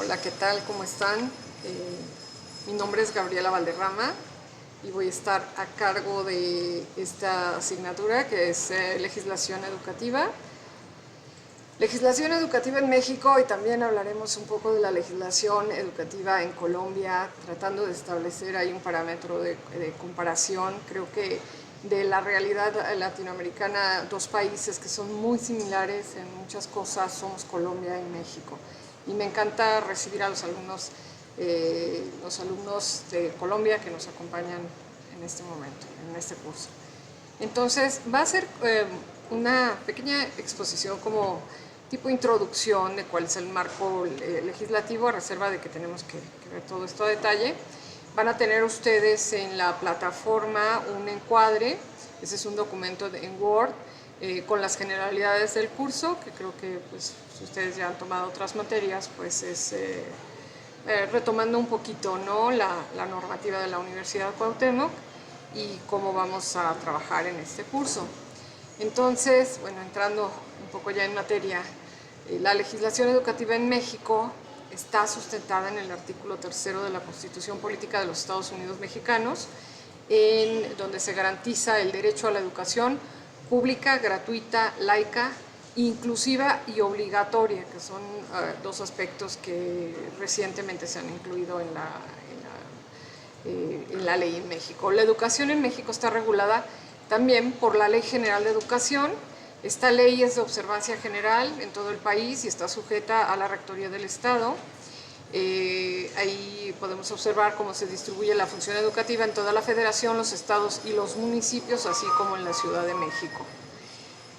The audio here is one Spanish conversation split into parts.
Hola, ¿qué tal? ¿Cómo están? Mi nombre es Gabriela Valderrama y voy a estar a cargo de esta asignatura que es Legislación Educativa. Legislación educativa en México, y también hablaremos un poco de la legislación educativa en Colombia, tratando de establecer ahí un parámetro de comparación. Creo que de la realidad latinoamericana, dos países que son muy similares en muchas cosas somos Colombia y México. Y me encanta recibir a los alumnos de Colombia que nos acompañan en este momento, en este curso. Entonces va a ser una pequeña exposición como tipo introducción de cuál es el marco legislativo, a reserva de que tenemos que ver todo esto a detalle. Van a tener ustedes en la plataforma un encuadre, ese es un documento en Word, con las generalidades del curso, que creo que pues, si ustedes ya han tomado otras materias, pues es retomando un poquito, ¿no?, la normativa de la Universidad Cuauhtémoc y cómo vamos a trabajar en este curso. Entonces, bueno, entrando un poco ya en materia, la legislación educativa en México está sustentada en el artículo 3º de la Constitución Política de los Estados Unidos Mexicanos, en donde se garantiza el derecho a la educación pública, gratuita, laica, inclusiva y obligatoria, que son dos aspectos que recientemente se han incluido en la ley en México. La educación en México está regulada también por la Ley General de Educación. Esta ley es de observancia general en todo el país y está sujeta a la Rectoría del Estado. Ahí podemos observar cómo se distribuye la función educativa en toda la federación, los estados y los municipios, así como en la Ciudad de México.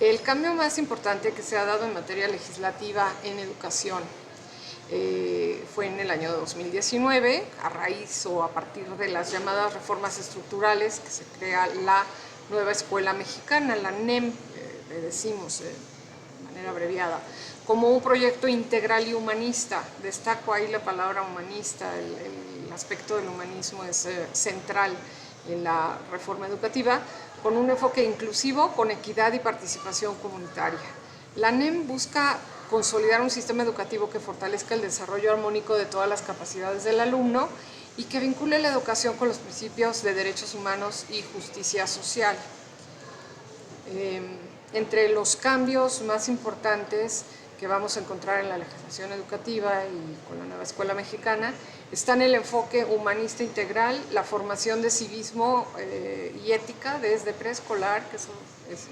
El cambio más importante que se ha dado en materia legislativa en educación fue en el año 2019, a raíz o a partir de las llamadas reformas estructurales, que se crea la nueva escuela mexicana, la NEM, le decimos de manera abreviada, como un proyecto integral y humanista. Destaco ahí la palabra humanista, el aspecto del humanismo es central en la reforma educativa, con un enfoque inclusivo, con equidad y participación comunitaria. La NEM busca consolidar un sistema educativo que fortalezca el desarrollo armónico de todas las capacidades del alumno y que vincule la educación con los principios de derechos humanos y justicia social. Entre los cambios más importantes que vamos a encontrar en la legislación educativa y con la nueva escuela mexicana están el enfoque humanista integral, la formación de civismo y ética desde preescolar, que eso es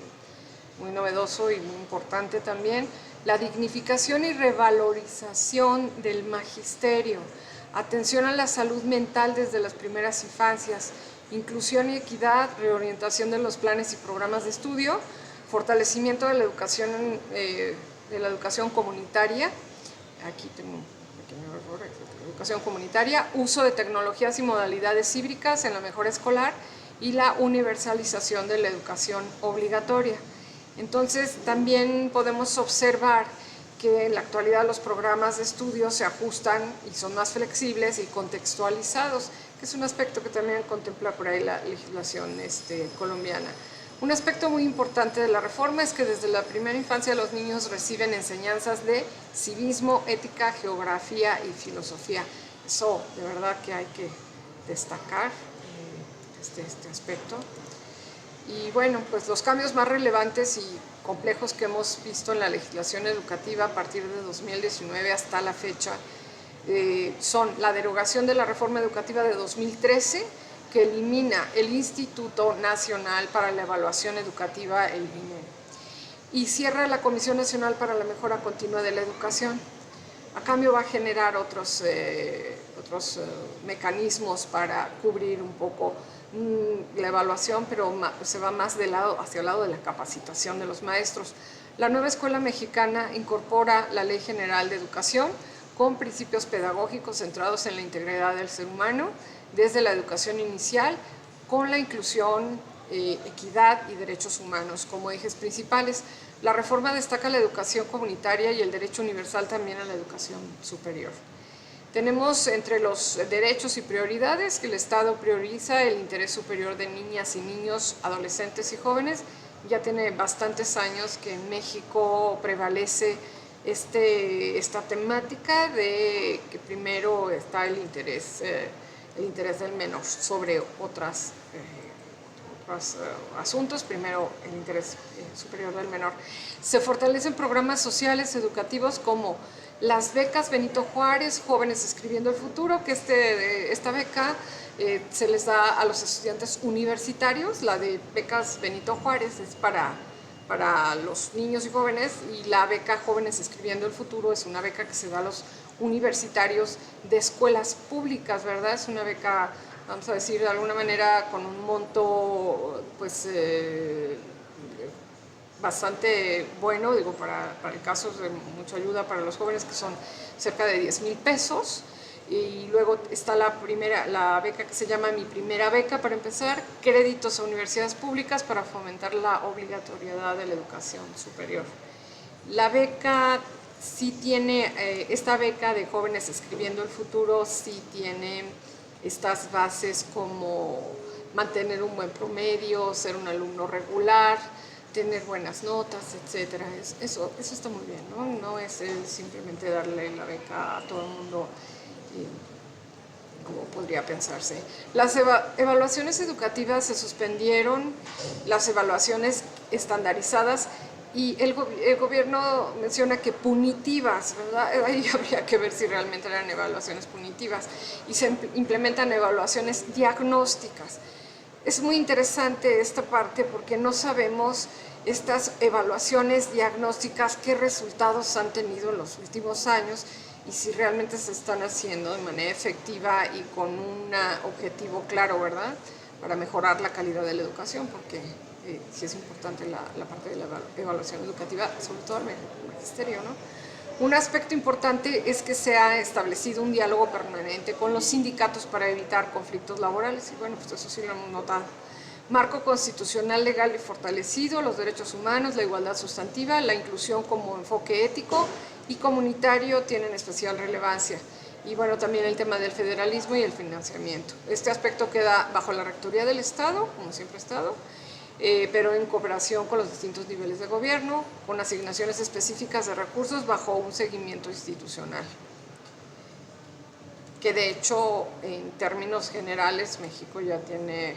muy novedoso y muy importante también, la dignificación y revalorización del magisterio, atención a la salud mental desde las primeras infancias, inclusión y equidad, reorientación de los planes y programas de estudio, fortalecimiento de la educación comunitaria, aquí tengo un pequeño error, educación comunitaria, uso de tecnologías y modalidades híbridas en la mejora escolar y la universalización de la educación obligatoria. Entonces, también podemos observar que en la actualidad los programas de estudio se ajustan y son más flexibles y contextualizados, que es un aspecto que también contempla por ahí la legislación colombiana. Un aspecto muy importante de la reforma es que desde la primera infancia los niños reciben enseñanzas de civismo, ética, geografía y filosofía. Eso de verdad que hay que destacar este aspecto. Y bueno, pues los cambios más relevantes y complejos que hemos visto en la legislación educativa a partir de 2019 hasta la fecha son la derogación de la reforma educativa de 2013, que elimina el Instituto Nacional para la Evaluación Educativa, el INE, y cierra la Comisión Nacional para la Mejora Continua de la Educación. A cambio va a generar otros mecanismos para cubrir un poco la evaluación, pero se va más hacia el lado de la capacitación de los maestros. La nueva escuela mexicana incorpora la Ley General de Educación con principios pedagógicos centrados en la integridad del ser humano, desde la educación inicial, con la inclusión, equidad y derechos humanos como ejes principales. La reforma destaca la educación comunitaria y el derecho universal también a la educación superior. Tenemos entre los derechos y prioridades que el Estado prioriza el interés superior de niñas y niños, adolescentes y jóvenes. Ya tiene bastantes años que en México prevalece esta temática de que primero está el interés del menor sobre otros asuntos, primero el interés superior del menor. Se fortalecen programas sociales educativos como las becas Benito Juárez, Jóvenes Escribiendo el Futuro, que esta beca se les da a los estudiantes universitarios. La de becas Benito Juárez es para los niños y jóvenes, y la beca Jóvenes Escribiendo el Futuro es una beca que se da a los universitarios de escuelas públicas, ¿verdad? Es una beca, vamos a decir de alguna manera, con un monto pues bastante bueno, digo, para el caso de mucha ayuda para los jóvenes, que son cerca de 10,000 pesos. Y luego está la beca que se llama Mi Primera Beca, para empezar, créditos a universidades públicas para fomentar la obligatoriedad de la educación superior. La beca sí tiene, esta beca de Jóvenes Escribiendo el Futuro sí tiene estas bases como mantener un buen promedio, ser un alumno regular, tener buenas notas, etcétera. Eso está muy bien, ¿no? No es simplemente darle la beca a todo el mundo, como podría pensarse. Las evaluaciones educativas se suspendieron, las evaluaciones estandarizadas, y el gobierno menciona que punitivas, ¿verdad? Ahí habría que ver si realmente eran evaluaciones punitivas, y se implementan evaluaciones diagnósticas. Es muy interesante esta parte porque no sabemos estas evaluaciones diagnósticas qué resultados han tenido en los últimos años y si realmente se están haciendo de manera efectiva y con un objetivo claro, ¿verdad? Para mejorar la calidad de la educación, porque sí es importante la parte de la evaluación educativa, sobre todo en el magisterio, ¿no? Un aspecto importante es que se ha establecido un diálogo permanente con los sindicatos para evitar conflictos laborales, y bueno, pues eso sí lo hemos notado. Marco constitucional legal y fortalecido, los derechos humanos, la igualdad sustantiva, la inclusión como enfoque ético y comunitario tienen especial relevancia. Y bueno, también el tema del federalismo y el financiamiento. Este aspecto queda bajo la rectoría del Estado, como siempre ha estado, pero en cooperación con los distintos niveles de gobierno, con asignaciones específicas de recursos bajo un seguimiento institucional. Que de hecho, en términos generales, México ya tiene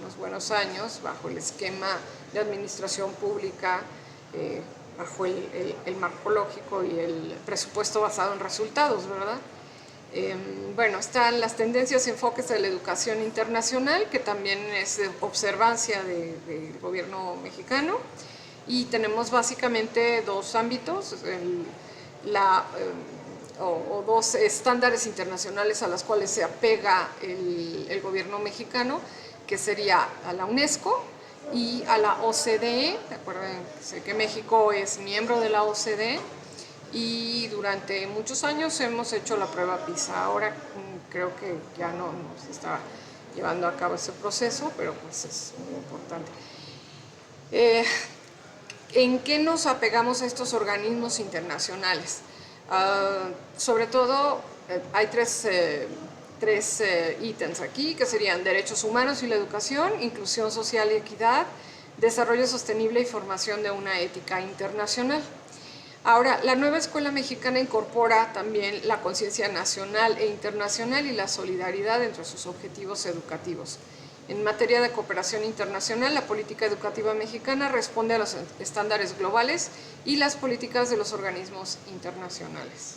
unos buenos años bajo el esquema de administración pública, bajo el marco lógico y el presupuesto basado en resultados, ¿verdad? Bueno, están las tendencias y enfoques de la educación internacional, que también es de observancia del gobierno mexicano, y tenemos básicamente dos ámbitos, o dos estándares internacionales a los cuales se apega el gobierno mexicano, que sería a la UNESCO y a la OCDE. Acuérdense que México es miembro de la OCDE, y durante muchos años hemos hecho la prueba PISA. Ahora creo que ya no se está llevando a cabo ese proceso, pero pues es muy importante. ¿En qué nos apegamos a estos organismos internacionales? Sobre todo hay tres ítems aquí, que serían derechos humanos y la educación, inclusión social y equidad, desarrollo sostenible y formación de una ética internacional. Ahora, la nueva escuela mexicana incorpora también la conciencia nacional e internacional y la solidaridad entre sus objetivos educativos. En materia de cooperación internacional, la política educativa mexicana responde a los estándares globales y las políticas de los organismos internacionales.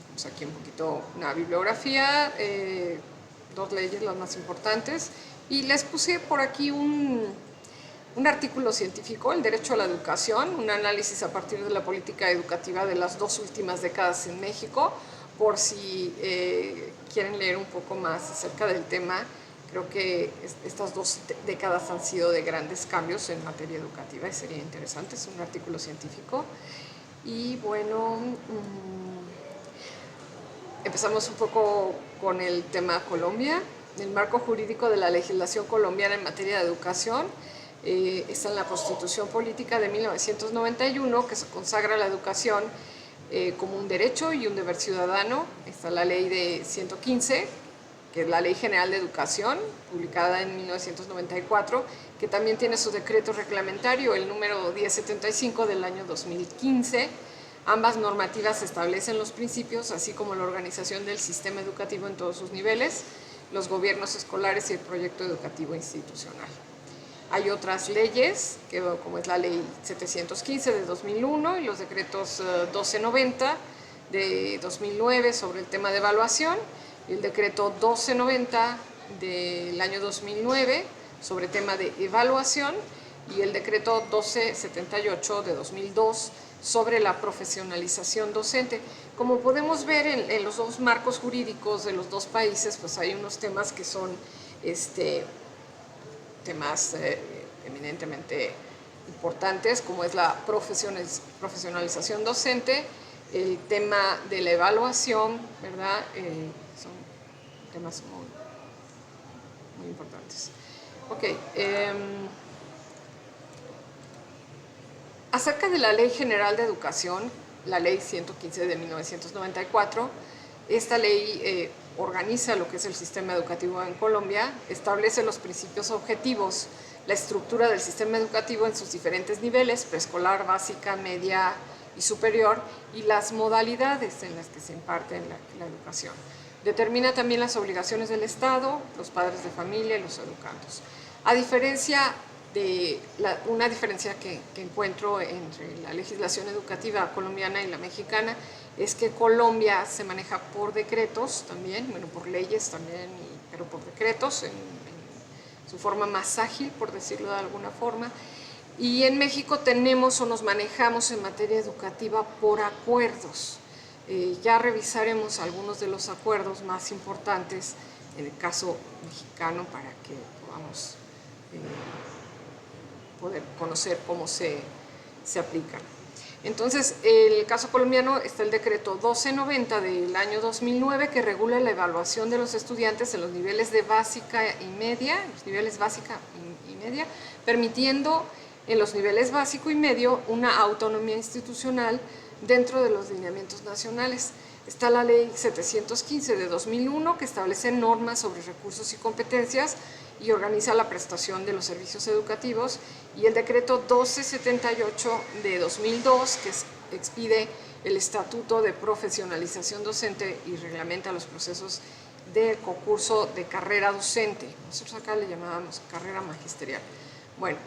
Vamos aquí un poquito una bibliografía, dos leyes las más importantes, y les puse por aquí un artículo científico, El derecho a la educación, un análisis a partir de la política educativa de las 2 últimas décadas en México, por si quieren leer un poco más acerca del tema. Creo que estas 2 décadas han sido de grandes cambios en materia educativa y sería interesante, es un artículo científico. Y bueno, empezamos un poco con el tema Colombia. El marco jurídico de la legislación colombiana en materia de educación está en la Constitución Política de 1991, que se consagra la educación como un derecho y un deber ciudadano. Está la ley de 115, que es la Ley General de Educación, publicada en 1994, que también tiene su decreto reglamentario, el número 1075 del año 2015. Ambas normativas establecen los principios, así como la organización del sistema educativo en todos sus niveles, los gobiernos escolares y el proyecto educativo institucional. Hay otras leyes, como es la Ley 715 de 2001 y los decretos 1290 de 2009 sobre el tema de evaluación, y el decreto 1290 del año 2009 sobre tema de evaluación, y el decreto 1278 de 2002 sobre la profesionalización docente. Como podemos ver en los dos marcos jurídicos de los dos países, pues hay unos temas que son temas eminentemente importantes, como es la profesionalización docente, el tema de la evaluación, ¿verdad? Son temas muy importantes. Ok. Acerca de la Ley General de Educación, la Ley 115 de 1994, esta ley organiza lo que es el sistema educativo en Colombia, establece los principios objetivos, la estructura del sistema educativo en sus diferentes niveles, preescolar, básica, media y superior, y las modalidades en las que se imparte la educación. Determina también las obligaciones del Estado, los padres de familia y los educandos. A diferencia de una diferencia que encuentro entre la legislación educativa colombiana y la mexicana es que Colombia se maneja por decretos también, bueno, por leyes también, pero por decretos en su forma más ágil, por decirlo de alguna forma. Y en México tenemos o nos manejamos en materia educativa por acuerdos. Ya revisaremos algunos de los acuerdos más importantes en el caso mexicano para que podamos poder conocer cómo se aplican. Entonces, en el caso colombiano está el decreto 1290 del año 2009 que regula la evaluación de los estudiantes en los niveles de básica y media, permitiendo en los niveles básico y medio una autonomía institucional dentro de los lineamientos nacionales. Está la Ley 715 de 2001 que establece normas sobre recursos y competencias y organiza la prestación de los servicios educativos, y el decreto 1278 de 2002 que expide el Estatuto de Profesionalización Docente y reglamenta los procesos de concurso de carrera docente. Nosotros acá le llamábamos carrera magisterial. Bueno,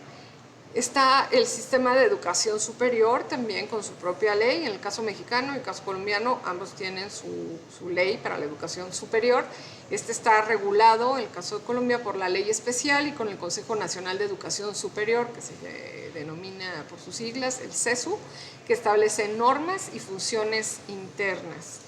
está el sistema de educación superior también con su propia ley. En el caso mexicano y el caso colombiano, ambos tienen su ley para la educación superior. Este está regulado, en el caso de Colombia, por la ley especial y con el Consejo Nacional de Educación Superior, que se denomina por sus siglas el CESU, que establece normas y funciones internas.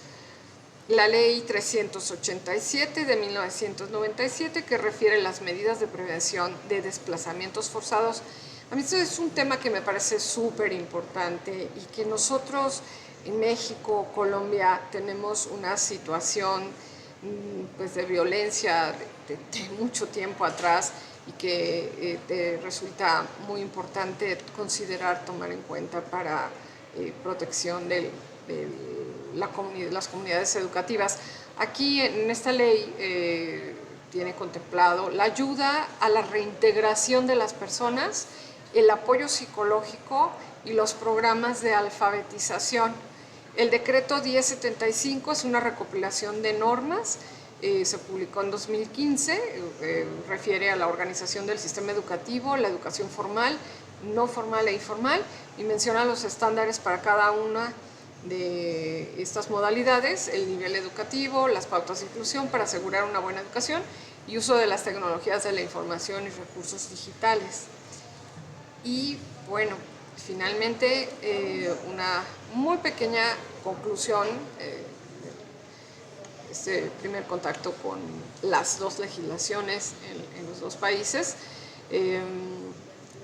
La ley 387 de 1997, que refiere las medidas de prevención de desplazamientos forzados. A mí esto es un tema que me parece súper importante y que nosotros en México, Colombia, tenemos una situación pues, de violencia de mucho tiempo atrás y que resulta muy importante considerar, tomar en cuenta para protección de las comunidades educativas. Aquí en esta ley tiene contemplado la ayuda a la reintegración de las personas, el apoyo psicológico y los programas de alfabetización. El decreto 1075 es una recopilación de normas, se publicó en 2015, refiere a la organización del sistema educativo, la educación formal, no formal e informal, y menciona los estándares para cada una de estas modalidades, el nivel educativo, las pautas de inclusión para asegurar una buena educación y uso de las tecnologías de la información y recursos digitales. Y bueno, finalmente una muy pequeña conclusión, este primer contacto con las dos legislaciones en los dos países,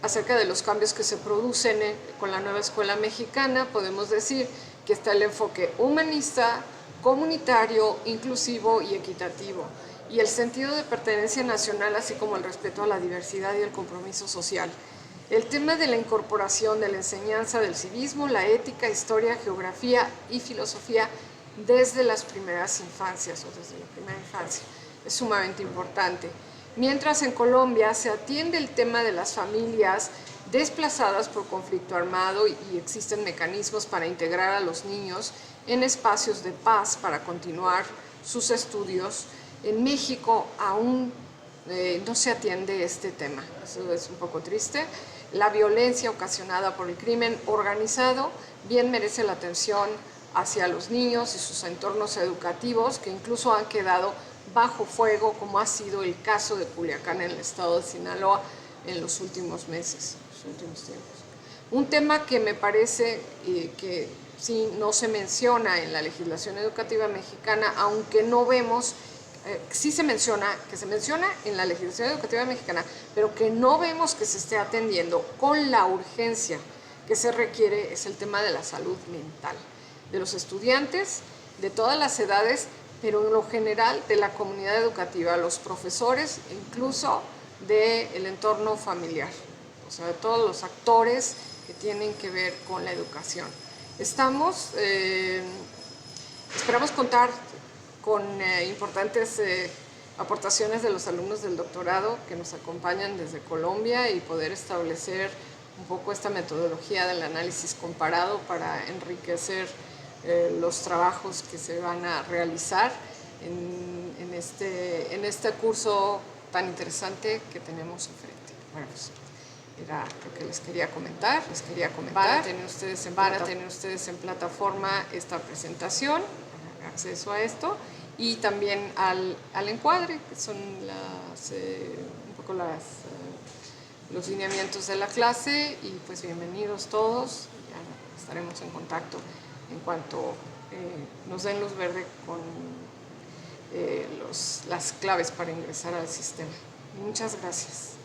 acerca de los cambios que se producen con la nueva escuela mexicana. Podemos decir que está el enfoque humanista, comunitario, inclusivo y equitativo, y el sentido de pertenencia nacional, así como el respeto a la diversidad y el compromiso social. El tema de la incorporación de la enseñanza del civismo, la ética, historia, geografía y filosofía desde las primeras infancias o desde la primera infancia. es sumamente importante. Mientras en Colombia se atiende el tema de las familias desplazadas por conflicto armado y existen mecanismos para integrar a los niños en espacios de paz para continuar sus estudios, en México aún no se atiende este tema. Eso es un poco triste. La violencia ocasionada por el crimen organizado bien merece la atención hacia los niños y sus entornos educativos, que incluso han quedado bajo fuego, como ha sido el caso de Culiacán en el estado de Sinaloa en los últimos meses, los últimos tiempos. Un tema que me parece que sí no se menciona en la legislación educativa mexicana, aunque no vemos, sí se menciona en la legislación educativa mexicana, pero que no vemos que se esté atendiendo con la urgencia que se requiere, es el tema de la salud mental de los estudiantes de todas las edades, pero en lo general de la comunidad educativa, los profesores, incluso del entorno familiar, o sea, de todos los actores que tienen que ver con la educación. Esperamos contar con importantes aportaciones de los alumnos del doctorado que nos acompañan desde Colombia y poder establecer un poco esta metodología del análisis comparado para enriquecer los trabajos que se van a realizar en este curso tan interesante que tenemos enfrente. Bueno, pues era lo que les quería comentar. Van a tener ustedes en plataforma esta presentación, acceso a esto, y también al encuadre, que son un poco los lineamientos de la clase, y pues bienvenidos todos, ya estaremos en contacto en cuanto nos den luz verde con las claves para ingresar al sistema. Muchas gracias.